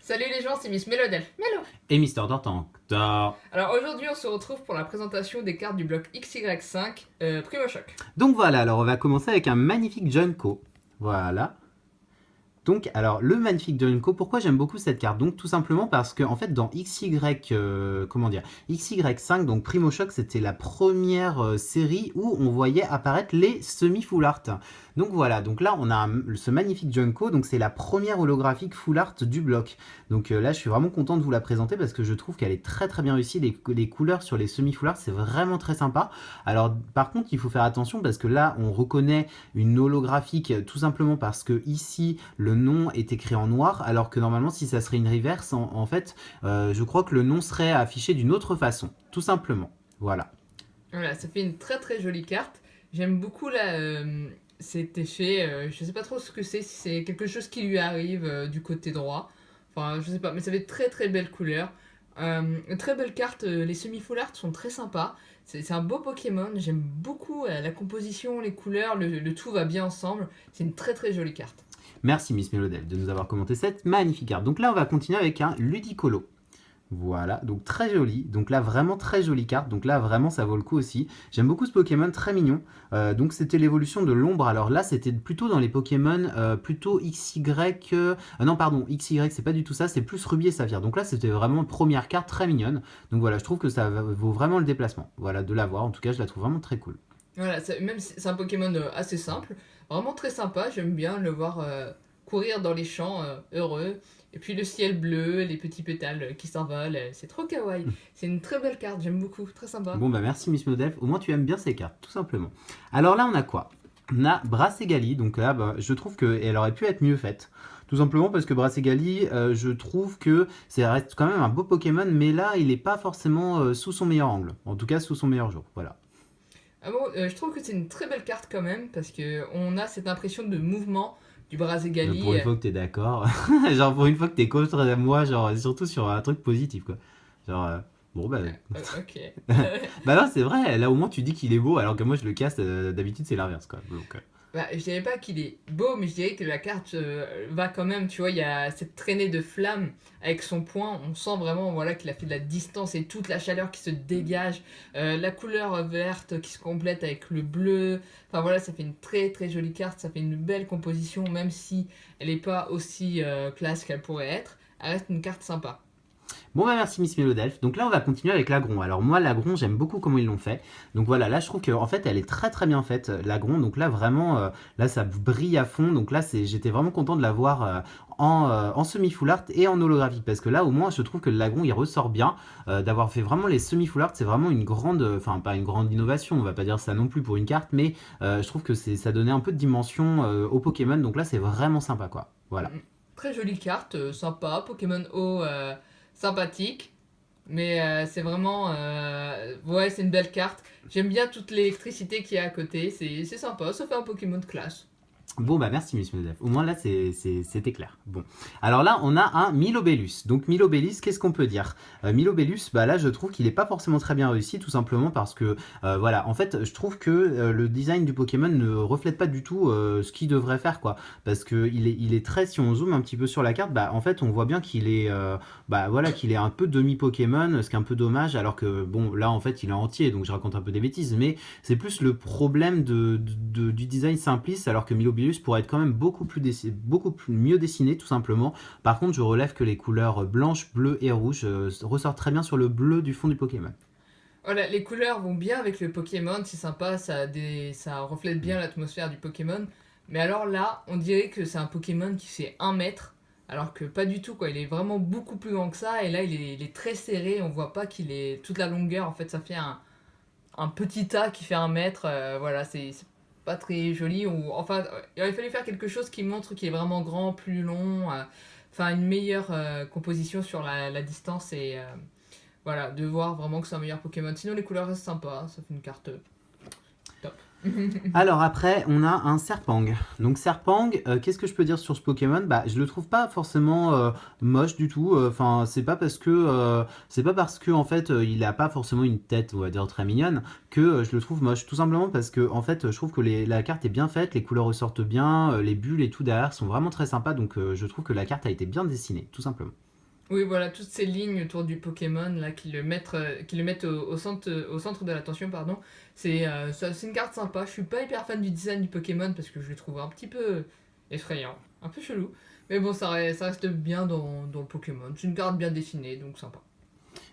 Salut les gens, c'est Miss Mélodel. Mélo. Et Mister Tortantor. Alors aujourd'hui, on se retrouve pour la présentation des cartes du bloc XY5 Primo Choc. Donc voilà, alors on va commencer avec un magnifique Junko. Voilà. Donc, alors, le magnifique Junko, pourquoi j'aime beaucoup cette carte? Donc, tout simplement parce que, en fait, dans XY, comment dire, XY5, donc Primo Shock, c'était la première série où on voyait apparaître les semi-full art. Donc voilà, donc là, on a ce magnifique Junko, donc c'est la première holographique full art du bloc. Donc là, je suis vraiment content de vous la présenter parce que je trouve qu'elle est très très bien réussie. Les couleurs sur les semi-full art, c'est vraiment très sympa. Alors, par contre, il faut faire attention parce que là, on reconnaît une holographique tout simplement parce que ici, le nom est écrit en noir, alors que normalement, si ça serait une reverse, en fait, je crois que le nom serait affiché d'une autre façon, tout simplement. Voilà. Voilà, ça fait une très très jolie carte. J'aime beaucoup cet effet. Je sais pas trop ce que c'est, si c'est quelque chose qui lui arrive du côté droit. Enfin, je sais pas, mais ça fait très très belle couleur. Très belle carte. Les semi-full art sont très sympas. C'est un beau Pokémon. J'aime beaucoup la composition, les couleurs, le tout va bien ensemble. C'est une très très jolie carte. Merci Miss Mélodel de nous avoir commenté cette magnifique carte. Donc là, on va continuer avec un Ludicolo. Voilà, donc très joli. Donc là, vraiment très jolie carte. Donc là, vraiment, ça vaut le coup aussi. J'aime beaucoup ce Pokémon, très mignon. Donc c'était l'évolution de l'ombre. Alors là, c'était plutôt dans les Pokémon, plutôt XY. Non, pardon, XY, c'est pas du tout ça. C'est plus Rubis et Saphir. Donc là, c'était vraiment une première carte très mignonne. Donc voilà, je trouve que ça vaut vraiment le déplacement. Voilà, de l'avoir. En tout cas, je la trouve vraiment très cool. Voilà, même si c'est un Pokémon assez simple, vraiment très sympa. J'aime bien le voir courir dans les champs heureux. Et puis le ciel bleu, les petits pétales qui s'envolent, c'est trop kawaii. C'est une très belle carte, j'aime beaucoup, très sympa. Bon, bah merci Miss Model. Au moins, tu aimes bien ces cartes, tout simplement. Alors là, on a quoi? On a Brassegali. Donc là, bah, je trouve qu'elle aurait pu être mieux faite. Tout simplement parce que Brassegali, je trouve que ça reste quand même un beau Pokémon, mais là, il n'est pas forcément sous son meilleur angle. En tout cas, sous son meilleur jour. Voilà. Ah bon, je trouve que c'est une très belle carte quand même, parce que on a cette impression de mouvement du Pour Brazegali. une fois que t'es d'accord. Genre, pour une fois que t'es contre moi, genre, surtout sur un truc positif, quoi. Genre, bon, bah. Ok. Bah non, c'est vrai. Là, au moins, tu dis qu'il est beau, alors que moi, je le casse. D'habitude, c'est l'inverse, quoi. Donc, Bah, je dirais pas qu'il est beau, mais je dirais que la carte va quand même, tu vois, il y a cette traînée de flammes avec son poing, on sent vraiment voilà, qu'il a fait de la distance et toute la chaleur qui se dégage, la couleur verte qui se complète avec le bleu, enfin voilà, ça fait une très très jolie carte, ça fait une belle composition, même si elle n'est pas aussi classe qu'elle pourrait être, elle reste une carte sympa. bon bah merci Miss Mélodelph. Donc là on va continuer avec l'agron. Alors moi l'agron j'aime beaucoup comment ils l'ont fait. Donc voilà, là je trouve qu'en fait elle est très très bien faite l'agron. Donc là vraiment là ça brille à fond. Donc là j'étais vraiment content de la voir en semi full art et en holographique parce que là au moins je trouve que l'agron il ressort bien. D'avoir fait vraiment les semi full art c'est vraiment une grande, enfin pas une grande innovation, on va pas dire ça non plus pour une carte, mais je trouve que ça donnait un peu de dimension au Pokémon. Donc là c'est vraiment sympa quoi. Voilà. Mm. Très jolie carte, sympa, Pokémon O sympathique. Mais c'est vraiment. Ouais, c'est une belle carte. J'aime bien toute l'électricité qu'il y a à côté. C'est sympa, ça fait un Pokémon de classe. Bon bah merci Miss Medef. Au moins là c'était clair. Bon. Alors là on a un Milobellus. Donc Milobellus, qu'est-ce qu'on peut dire? Milobellus, bah là je trouve qu'il est pas forcément très bien réussi tout simplement parce que voilà, en fait je trouve que le design du Pokémon ne reflète pas du tout ce qu'il devrait faire quoi. Parce que il est très, si on zoome un petit peu sur la carte, bah en fait on voit bien qu'il est bah voilà qu'il est un peu demi-Pokémon, ce qui est un peu dommage alors que bon là en fait il est entier donc je raconte un peu des bêtises mais c'est plus le problème du design simpliste alors que Milobellus pourrait être quand même beaucoup plus mieux dessiné tout simplement. Par contre, je relève que les couleurs blanche, bleu et rouge ressortent très bien sur le bleu du fond du Pokémon. Voilà, les couleurs vont bien avec le Pokémon, c'est sympa, ça reflète bien l'atmosphère du Pokémon. Mais alors là, on dirait que c'est un Pokémon qui fait 1 mètre, alors que pas du tout, quoi. Il est vraiment beaucoup plus grand que ça, et là, il est très serré, on voit pas qu'il est toute la longueur, en fait, ça fait un petit tas qui fait 1 mètre, voilà, c'est pas très joli. Ou, enfin, il aurait fallu faire quelque chose qui montre qu'il est vraiment grand, plus long, enfin, une meilleure composition sur la distance, et voilà, de voir vraiment que c'est un meilleur Pokémon. Sinon, les couleurs restent sympas, ça fait une carte top. Alors après, on a un Serpang. Donc Serpang, qu'est-ce que je peux dire sur ce Pokémon? Bah, je le trouve pas forcément moche du tout. Enfin, c'est pas parce que en fait, il a pas forcément une tête, on va dire très mignonne, que je le trouve moche. Tout simplement parce que en fait, je trouve que la carte est bien faite, les couleurs ressortent bien, les bulles et tout derrière sont vraiment très sympas. Donc je trouve que la carte a été bien dessinée, tout simplement. Oui, voilà, toutes ces lignes autour du Pokémon là, qui le mettent au centre de l'attention, pardon. C'est une carte sympa. Je suis pas hyper fan du design du Pokémon parce que je le trouve un petit peu effrayant, un peu chelou. Mais bon, ça reste bien dans le Pokémon. C'est une carte bien dessinée, donc sympa.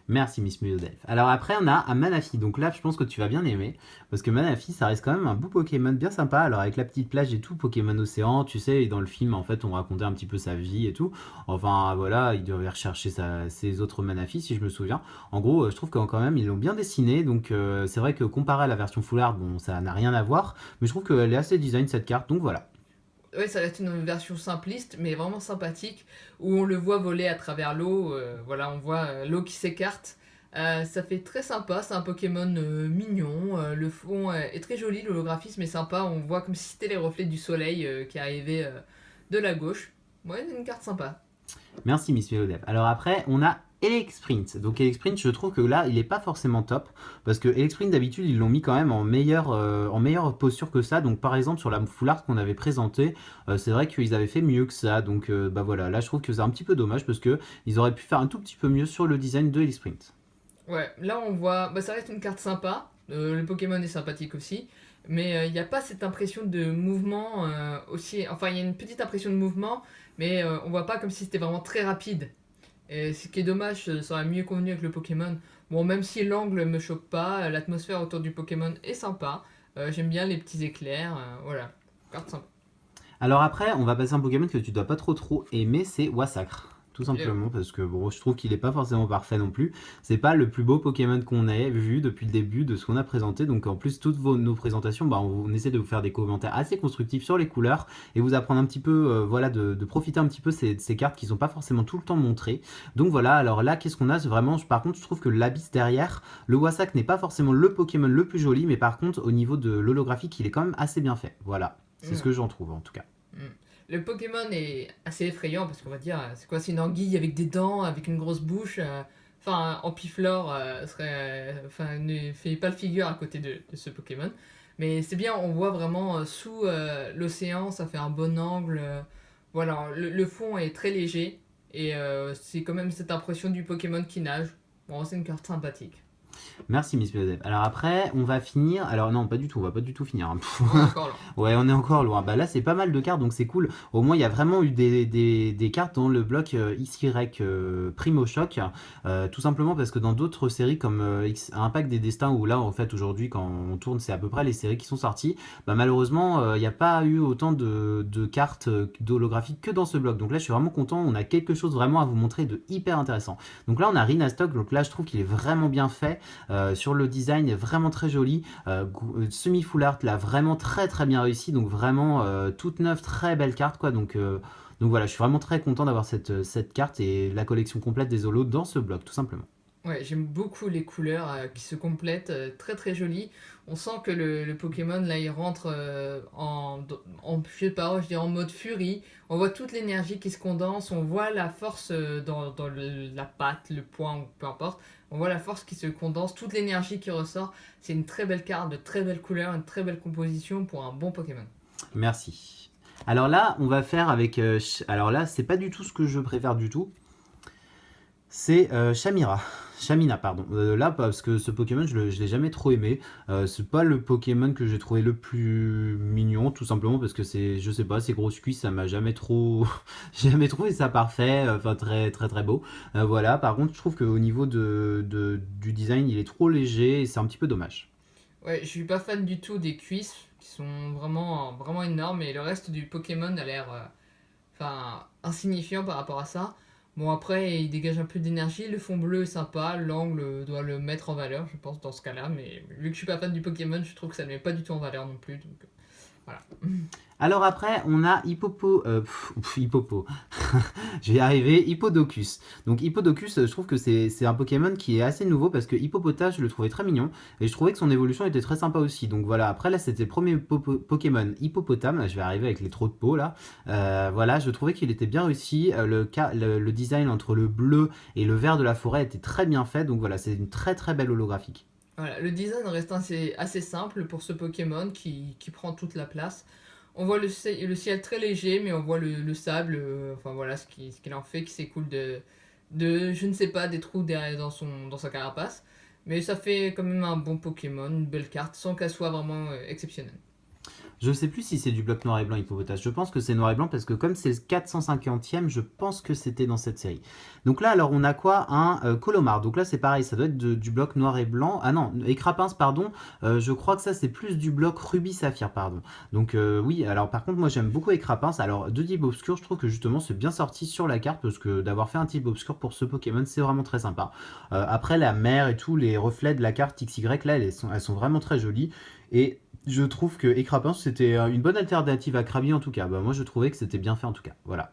Merci Miss Melodelph. Alors après on a un Manafi, donc là je pense que tu vas bien aimer, parce que Manafi ça reste quand même un beau Pokémon bien sympa, alors avec la petite plage et tout, Pokémon Océan, tu sais, et dans le film en fait on racontait un petit peu sa vie et tout, enfin voilà, il devait rechercher ses autres Manafi si je me souviens. En gros je trouve que quand même ils l'ont bien dessiné, donc c'est vrai que comparé à la version Full Art, bon ça n'a rien à voir, mais je trouve qu'elle est assez design cette carte, donc voilà. Ouais, ça reste une version simpliste, mais vraiment sympathique, où on le voit voler à travers l'eau. Voilà, on voit l'eau qui s'écarte. Ça fait très sympa, c'est un Pokémon mignon. Le fond est très joli, l'holographisme est sympa. On voit comme si c'était les reflets du soleil qui arrivaient de la gauche. Ouais, c'est une carte sympa. Merci Miss Melodev. Alors après, on a Elexprint. Donc Elexprint, je trouve que là, il est pas forcément top. Parce que Elexprint, d'habitude, ils l'ont mis quand même en meilleure posture que ça. Donc par exemple, sur la full art qu'on avait présentée, c'est vrai qu'ils avaient fait mieux que ça. Donc bah voilà, là, je trouve que c'est un petit peu dommage parce que ils auraient pu faire un tout petit peu mieux sur le design de Elexprint. Ouais, là on voit, bah, ça reste une carte sympa. Le Pokémon est sympathique aussi, mais il n'y a pas cette impression de mouvement aussi. Enfin, il y a une petite impression de mouvement, mais on voit pas comme si c'était vraiment très rapide. Et ce qui est dommage, ça aurait mieux convenu avec le Pokémon. Bon, même si l'angle me choque pas, l'atmosphère autour du Pokémon est sympa. J'aime bien les petits éclairs, voilà. Carte sympa. Alors après, on va passer à un Pokémon que tu dois pas trop aimer, c'est Wasacre. Tout Et simplement parce que bon, je trouve qu'il est pas forcément parfait non plus. C'est pas le plus beau Pokémon qu'on ait vu depuis le début de ce qu'on a présenté. Donc en plus, toutes nos présentations, bah, on essaie de vous faire des commentaires assez constructifs sur les couleurs et vous apprendre un petit peu, voilà, de profiter un petit peu de ces cartes qui sont pas forcément tout le temps montrées. Donc voilà, alors là, qu'est-ce qu'on a? Vraiment, par contre, je trouve que l'abysse derrière, le Wasac n'est pas forcément le Pokémon le plus joli, mais par contre, au niveau de l'holographique, il est quand même assez bien fait. Voilà, c'est ce ouais. que j'en trouve en tout cas. Mm. Le Pokémon est assez effrayant parce qu'on va dire, c'est quoi? C'est une anguille avec des dents, avec une grosse bouche. Enfin, Ampiflore enfin, ne fait pas le figure à côté de ce Pokémon. Mais c'est bien, on voit vraiment sous l'océan, ça fait un bon angle. Voilà, le fond est très léger et c'est quand même cette impression du Pokémon qui nage. Bon, c'est une carte sympathique. Merci Miss Melodev. Alors après, on va finir. Alors non, pas du tout, on va pas du tout finir, hein. On est encore là. Ouais, on est encore loin. Bah là, c'est pas mal de cartes, donc c'est cool. Au moins, il y a vraiment eu des cartes dans le bloc XY Primo Choc. Tout simplement parce que dans d'autres séries comme Impact des Destins, où là, en fait, aujourd'hui, quand on tourne, c'est à peu près les séries qui sont sorties. Bah malheureusement, il n'y a pas eu autant de cartes d'holographiques que dans ce bloc. Donc là, je suis vraiment content. On a quelque chose vraiment à vous montrer de hyper intéressant. Donc là, on a Rhinastock. Donc là, je trouve qu'il est vraiment bien fait. Sur le design, vraiment très joli. Semi-full art, là, vraiment très bien réussi. Donc vraiment toute neuve, très belle carte, quoi. Donc voilà, je suis vraiment très content d'avoir cette carte et la collection complète des holos dans ce bloc, tout simplement. Ouais, j'aime beaucoup les couleurs qui se complètent, très jolies. On sent que le Pokémon là il rentre je sais pas, je dirais en mode furie. On voit toute l'énergie qui se condense, on voit la force dans la patte, le poing, ou peu importe. On voit la force qui se condense, toute l'énergie qui ressort. C'est une très belle carte, de très belles couleurs, une très belle composition pour un bon Pokémon. Merci. Alors là, on va faire avec. Alors là, c'est pas du tout ce que je préfère du tout. C'est Shamira. Shamina, pardon. Là, parce que ce Pokémon, je l'ai jamais trop aimé. C'est pas le Pokémon que j'ai trouvé le plus mignon, tout simplement parce que c'est, je sais pas, ces grosses cuisses, ça m'a jamais trop, j'ai jamais trouvé ça parfait, enfin très beau. Voilà. Par contre, je trouve qu'au niveau du design, il est trop léger et c'est un petit peu dommage. Ouais, je suis pas fan du tout des cuisses qui sont vraiment énormes et le reste du Pokémon a l'air enfin insignifiant par rapport à ça. Bon après il dégage un peu d'énergie, le fond bleu est sympa, l'angle doit le mettre en valeur je pense dans ce cas-là, mais vu que je suis pas fan du Pokémon je trouve que ça ne met pas du tout en valeur non plus, donc voilà. Alors après, on a Hippopo. Je vais y arriver, Hippodocus. Donc Hippodocus, je trouve que c'est un Pokémon qui est assez nouveau parce que Hippopotas, je le trouvais très mignon et je trouvais que son évolution était très sympa aussi. Donc voilà, après là, c'était le premier Pokémon Hippopotame. Là, je vais arriver avec les trop de peau là. Voilà, je trouvais qu'il était bien réussi. Le design entre le bleu et le vert de la forêt était très bien fait. Donc voilà, c'est une très belle holographique. Voilà, le design reste assez simple pour ce Pokémon qui prend toute la place. On voit le ciel très léger, mais on voit le sable, enfin voilà ce qu'il en fait, qui s'écoule je ne sais pas, des trous derrière dans sa carapace. Mais ça fait quand même un bon Pokémon, une belle carte, sans qu'elle soit vraiment exceptionnelle. Je sais plus si c'est du bloc noir et blanc Hippopotas. Je pense que c'est noir et blanc parce que comme c'est le 450e, je pense que c'était dans cette série. Donc là, alors on a quoi? Un Colomar. Donc là, c'est pareil, ça doit être du bloc noir et blanc. Ah non, Écrapince, pardon. Je crois que ça, c'est plus du bloc rubis saphir, pardon. Donc oui, alors par contre, moi j'aime beaucoup Écrapince. Alors de type obscur, je trouve que justement c'est bien sorti sur la carte parce que d'avoir fait un type obscur pour ce Pokémon, c'est vraiment très sympa. Après, la mer et tous les reflets de la carte XY, là, elles sont vraiment très jolies. Et je trouve que Écrapin, c'était une bonne alternative à Krabi en tout cas. Bah, moi, je trouvais que c'était bien fait en tout cas. Voilà.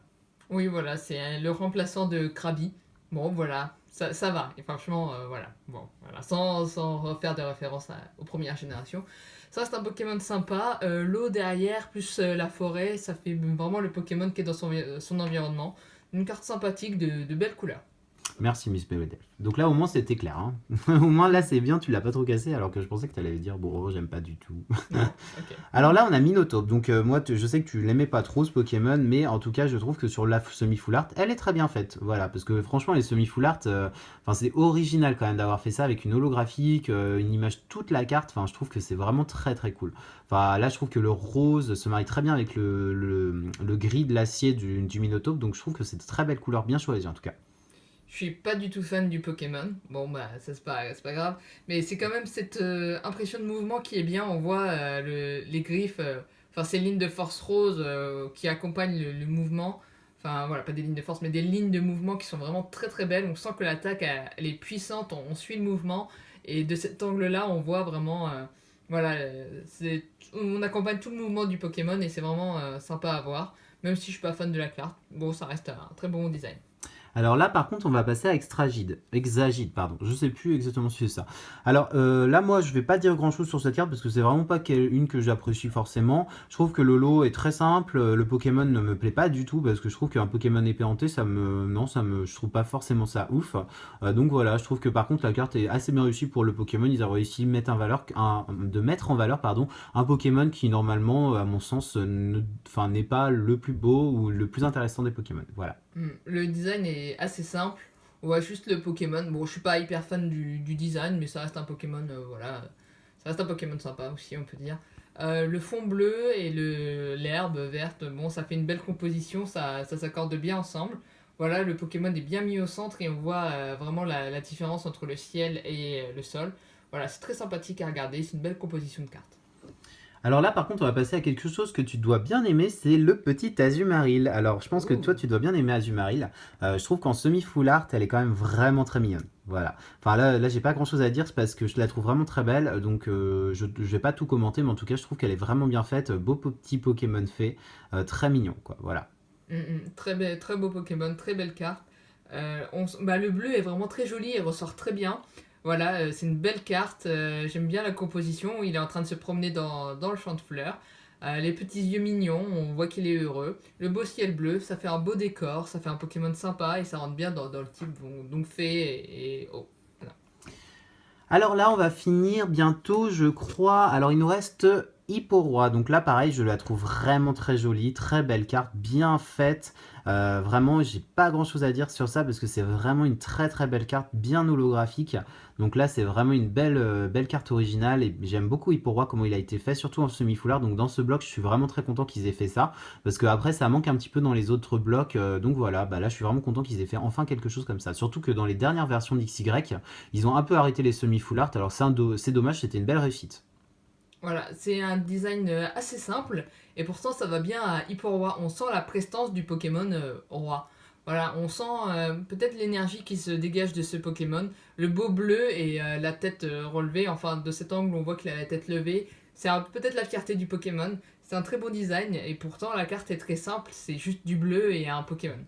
Oui, voilà, c'est le remplaçant de Krabi. Bon, voilà, ça va. Et franchement, voilà. Bon, voilà. Sans refaire de référence aux premières générations. Ça, c'est un Pokémon sympa. L'eau derrière, plus la forêt, ça fait vraiment le Pokémon qui est dans son environnement. Une carte sympathique de belles couleurs. Merci Miss PWD. Donc là, au moins, c'était clair. Hein. Au moins, là, c'est bien, tu l'as pas trop cassé, alors que je pensais que tu allais dire, bon, j'aime pas du tout. Non, ok. Alors là, on a Minotaur. Donc moi, je sais que tu l'aimais pas trop ce Pokémon, mais en tout cas, je trouve que sur la semi-full art, elle est très bien faite. Voilà, parce que franchement, les semi-full art, enfin, c'est original quand même d'avoir fait ça avec une holographique, une image toute la carte. Enfin, je trouve que c'est vraiment très très cool. Enfin, là, je trouve que le rose se marie très bien avec le gris de l'acier du Minotaur. Donc je trouve que c'est de très belle couleur, bien choisie en tout cas. Je suis pas du tout fan du Pokémon. Bon, bah, ça c'est pas grave. Mais c'est quand même cette impression de mouvement qui est bien. On voit les griffes, enfin, ces lignes de force rose qui accompagnent le mouvement. Enfin, voilà, pas des lignes de force, mais des lignes de mouvement qui sont vraiment très très belles. On sent que l'attaque, elle est puissante. On suit le mouvement. Et de cet angle-là, on voit vraiment. Voilà, on accompagne tout le mouvement du Pokémon et c'est vraiment sympa à voir. Même si je suis pas fan de la carte. Bon, ça reste un très bon design. Alors là, par contre, on va passer à Exagide, pardon. Je sais plus exactement si c'est ça. Alors là, moi, je vais pas dire grand chose sur cette carte parce que c'est vraiment pas une que j'apprécie forcément. Je trouve que le lot est très simple. Le Pokémon ne me plaît pas du tout parce que je trouve qu'un Pokémon épée hantée, non, je trouve pas forcément ça ouf. Donc voilà, je trouve que par contre, la carte est assez bien réussie pour le Pokémon. Ils ont réussi de mettre en valeur, pardon, un Pokémon qui normalement, à mon sens, n'est pas le plus beau ou le plus intéressant des Pokémon. Voilà. Le design est assez simple. On voit juste le Pokémon. Bon, je suis pas hyper fan du design, mais ça reste un Pokémon, voilà. Ça reste un Pokémon sympa aussi, on peut dire. Le fond bleu et l'herbe verte, bon, ça fait une belle composition, ça s'accorde bien ensemble. Voilà, le Pokémon est bien mis au centre et on voit vraiment la différence entre le ciel et le sol. Voilà, c'est très sympathique à regarder, c'est une belle composition de cartes. Alors là, par contre, on va passer à quelque chose que tu dois bien aimer, c'est le petit Azumarill. Alors, je pense que toi, Ouh. tu dois bien aimer Azumarill. Je trouve qu'en semi-full art, elle est quand même vraiment très mignonne. Voilà. Enfin, là j'ai pas grand-chose à dire, c'est parce que je la trouve vraiment très belle. Donc, je vais pas tout commenter, mais en tout cas, je trouve qu'elle est vraiment bien faite. Beau petit Pokémon fait. Très mignon, quoi. Voilà. Très beau Pokémon, très belle carte. Le bleu est vraiment très joli et ressort très bien. Voilà, c'est une belle carte. J'aime bien la composition. Il est en train de se promener dans le champ de fleurs. Les petits yeux mignons, on voit qu'il est heureux. Le beau ciel bleu, ça fait un beau décor, ça fait un Pokémon sympa et ça rentre bien dans le type donc fée et oh. Voilà. Alors là, on va finir bientôt, je crois. Alors, il nous reste Hipporoi. Donc là, pareil, je la trouve vraiment très jolie, très belle carte, bien faite. Vraiment, j'ai pas grand chose à dire sur ça parce que c'est vraiment une très très belle carte, bien holographique. Donc là, c'est vraiment une belle carte originale et j'aime beaucoup Hipporoi, comment il a été fait, surtout en semi-foulard. Donc dans ce bloc, je suis vraiment très content qu'ils aient fait ça parce que après, ça manque un petit peu dans les autres blocs. Donc voilà, bah là, je suis vraiment content qu'ils aient fait enfin quelque chose comme ça. Surtout que dans les dernières versions d'XY, ils ont un peu arrêté les semi-full art, alors c'est dommage, c'était une belle réussite. Voilà, c'est un design assez simple et pourtant ça va bien à Hipporoi. On sent la prestance du Pokémon roi. Voilà, on sent peut-être l'énergie qui se dégage de ce Pokémon. Le beau bleu et la tête relevée, enfin de cet angle on voit qu'il a la tête levée. C'est peut-être la fierté du Pokémon. C'est un très beau design et pourtant la carte est très simple, c'est juste du bleu et un Pokémon.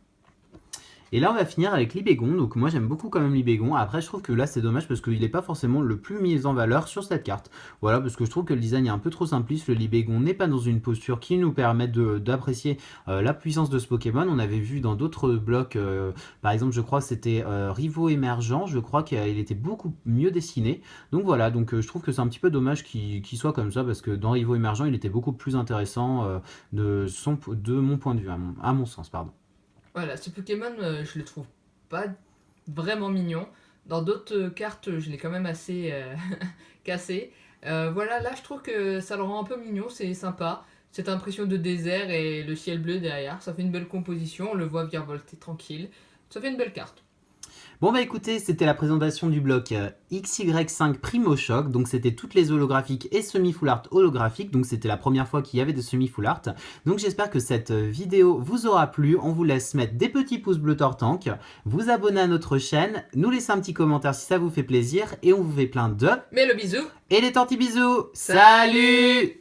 Et là, on va finir avec Libégon. Donc, moi, j'aime beaucoup quand même Libégon. Après, je trouve que là, c'est dommage parce qu'il n'est pas forcément le plus mis en valeur sur cette carte. Voilà, parce que je trouve que le design est un peu trop simpliste. Le Libégon n'est pas dans une posture qui nous permet d'apprécier la puissance de ce Pokémon. On avait vu dans d'autres blocs, par exemple, je crois que c'était Rivaux Émergent. Je crois qu'il était beaucoup mieux dessiné. Donc voilà, donc je trouve que c'est un petit peu dommage qu'il soit comme ça parce que dans Rivaux Émergent, il était beaucoup plus intéressant de mon point de vue, à mon sens, pardon. Voilà, ce Pokémon, je le trouve pas vraiment mignon. Dans d'autres cartes, je l'ai quand même assez cassé. Voilà, là je trouve que ça le rend un peu mignon, c'est sympa. Cette impression de désert et le ciel bleu derrière, ça fait une belle composition, on le voit virevolter tranquille. Ça fait une belle carte. Bon bah écoutez, c'était la présentation du bloc XY5 Primo Choc, donc c'était toutes les holographiques et semi-full art holographiques, donc c'était la première fois qu'il y avait des semi-full art. Donc j'espère que cette vidéo vous aura plu, on vous laisse mettre des petits pouces bleus Tortank, vous abonner à notre chaîne, nous laisser un petit commentaire si ça vous fait plaisir, et on vous fait plein de... Mais le bisou, Et les tortillas bisous. salut! Salut.